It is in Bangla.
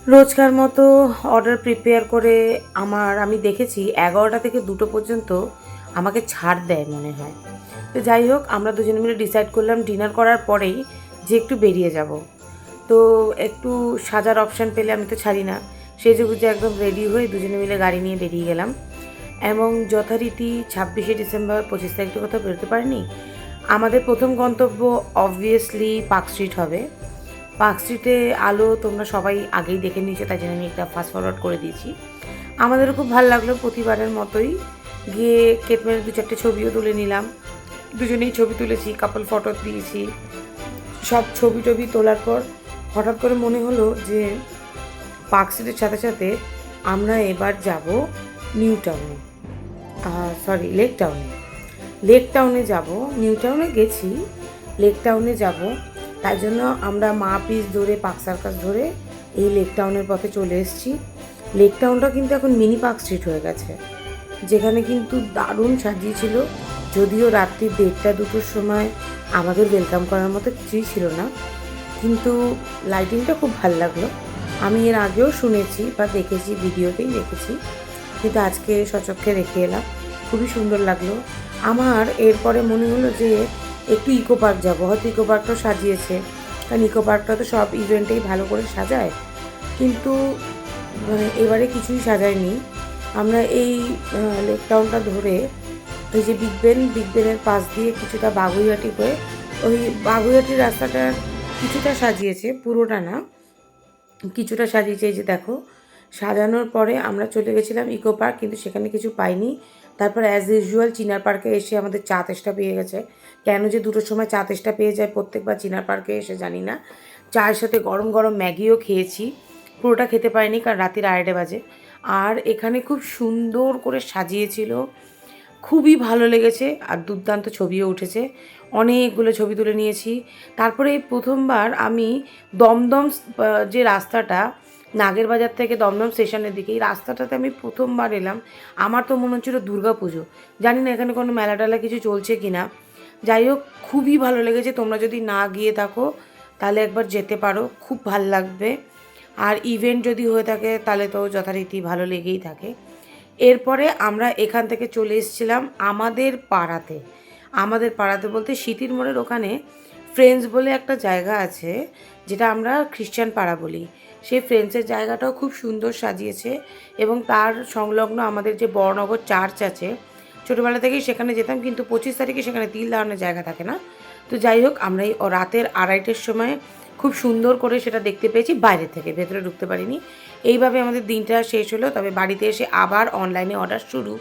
রোজকার মতো অর্ডার প্রিপেয়ার করে আমি দেখেছি 11টা থেকে 2টো পর্যন্ত আমাকে ছাড় দেয় মনে হয়। তো যাই হোক, আমরা দুজনে মিলে ডিসাইড করলাম ডিনার করার পরেই যে একটু বেরিয়ে যাব। তো একটু সাজার অপশান পেলে আমি তো ছাড়ি না, সেজেগুজে একদম রেডি হয়ে দুজনে মিলে গাড়ি নিয়ে বেরিয়ে গেলাম। এবং যথারীতি 26শে ডিসেম্বর 25 তারিখটা কোথাও বেরোতে পারিনি। আমাদের প্রথম গন্তব্য অবভিয়াসলি পার্ক স্ট্রিট হবে। পার্ক স্ট্রিটে আলো তোমরা সবাই আগেই দেখে নিয়েছো, তাই জন্য আমি একটা ফাস্ট ফরওয়ার্ড করে দিয়েছি। আমাদেরও খুব ভালো লাগলো, প্রতিবারের মতোই গিয়ে কেটমেরে 2-4টে ছবিও তুলে নিলাম। দুজনেই ছবি তুলেছি, কাপল ফটো দিয়েছি। সব ছবি টবি তোলার পর হঠাৎ করে মনে হলো যে পার্ক স্ট্রিটের সাথে সাথে আমরা এবার যাব নিউ টাউনে, সরি লেক টাউনে। লেক টাউনে যাব, নিউ টাউনে গেছি, লেক টাউনে যাব। তাই জন্য আমরা মা পিস ধরে পার্ক সার্কাস ধরে এই লেক টাউনের পথে চলে এসেছি। লেক টাউনটা কিন্তু এখন মিনি পার্ক স্ট্রিট হয়ে গেছে, যেখানে কিন্তু দারুণ সাজিয়েছিল। যদিও রাত্রি 1:30-2টোর সময় আমাদের ওয়েলকাম করার মতো কিছুই ছিল না, কিন্তু লাইটিংটা খুব ভালো লাগলো। আমি এর আগেও শুনেছি বা দেখেছি, ভিডিওতেই দেখেছি, কিন্তু আজকে সচক্ষে দেখে এলাম, খুবই সুন্দর লাগলো। আমার এরপরে মনে হলো যে একটু ইকো পার্ক যাবো, হয়তো ইকো পার্কটাও সাজিয়েছে, কারণ ইকো পার্কটা তো সব ইভেন্টেই ভালো করে সাজায়, কিন্তু এবারে কিছুই সাজায়নি। আমরা এই লেক টাউনটা ধরে ওই যে বিগ বেনের পাশ দিয়ে কিছুটা বাগুইহাটি হয়ে ওই বাগুইহাটির রাস্তাটা কিছুটা সাজিয়েছে, পুরোটা না, কিছুটা সাজিয়েছে। এই যে দেখো, সাজানোর পরে আমরা চলে গেছিলাম ইকো পার্ক, কিন্তু সেখানে কিছু পাইনি। তারপর অ্যাজ ইউজুয়াল চিনার পার্কে এসে আমাদের চা তেষ্টা পেয়ে গেছে। কেন যে 2টোর সময় চা তেষ্টা পেয়ে যায় প্রত্যেকবার চিনার পার্কে এসে জানি না। চায়ের সাথে গরম গরম ম্যাগিও খেয়েছি, পুরোটা খেতে পারিনি কারণ রাত্রির 2:30 বাজে। আর এখানে খুব সুন্দর করে সাজিয়েছিল, খুবই ভালো লেগেছে, আর দুর্দান্ত ছবিও উঠেছে, অনেকগুলো ছবি তুলে নিয়েছি। তারপরে এই প্রথমবার আমি দমদম যে রাস্তাটা নাগেরবাজার থেকে দমদম স্টেশনের দিকে, এই রাস্তাটাতে আমি প্রথমবার এলাম। আমার তো মনে হচ্ছিলো দুর্গা পুজো, জানি না এখানে কোনো মেলা টেলা কিছু চলছে কি না। যাই হোক, খুবই ভালো লেগেছে। তোমরা যদি না গিয়ে থাকো তাহলে একবার যেতে পারো, খুব ভাল লাগবে। আর ইভেন্ট যদি হয়ে থাকে তাহলে তো যথারীতি ভালো লেগেই থাকে। এরপরে আমরা এখান থেকে চলে এসেছিলাম আমাদের পাড়াতে বলতে সিটির মোড়ের ওখানে ফ্রেন্ডস বলে একটা জায়গা আছে, যেটা আমরা খ্রিশ্চান পাড়া বলি। সেই ফ্রেন্ডসের জায়গাটাও খুব সুন্দর সাজিয়েছে, এবং তার সংলগ্ন আমাদের যে বড়নগর চার্চ আছে, ছোটোবেলা থেকেই সেখানে যেতাম, কিন্তু 25 তারিখে সেখানে তিল দাঁড়ানোর জায়গা থাকে না। তো যাই হোক, আমরা এই রাতের 2:30-টের সময় খুব সুন্দর করে সেটা দেখতে পেয়েছি বাইরে থেকে, ভেতরে ঢুকতে পারিনি। এইভাবে আমাদের দিনটা শেষ হলো। তবে বাড়িতে এসে আবার অনলাইনে অর্ডার শুরু।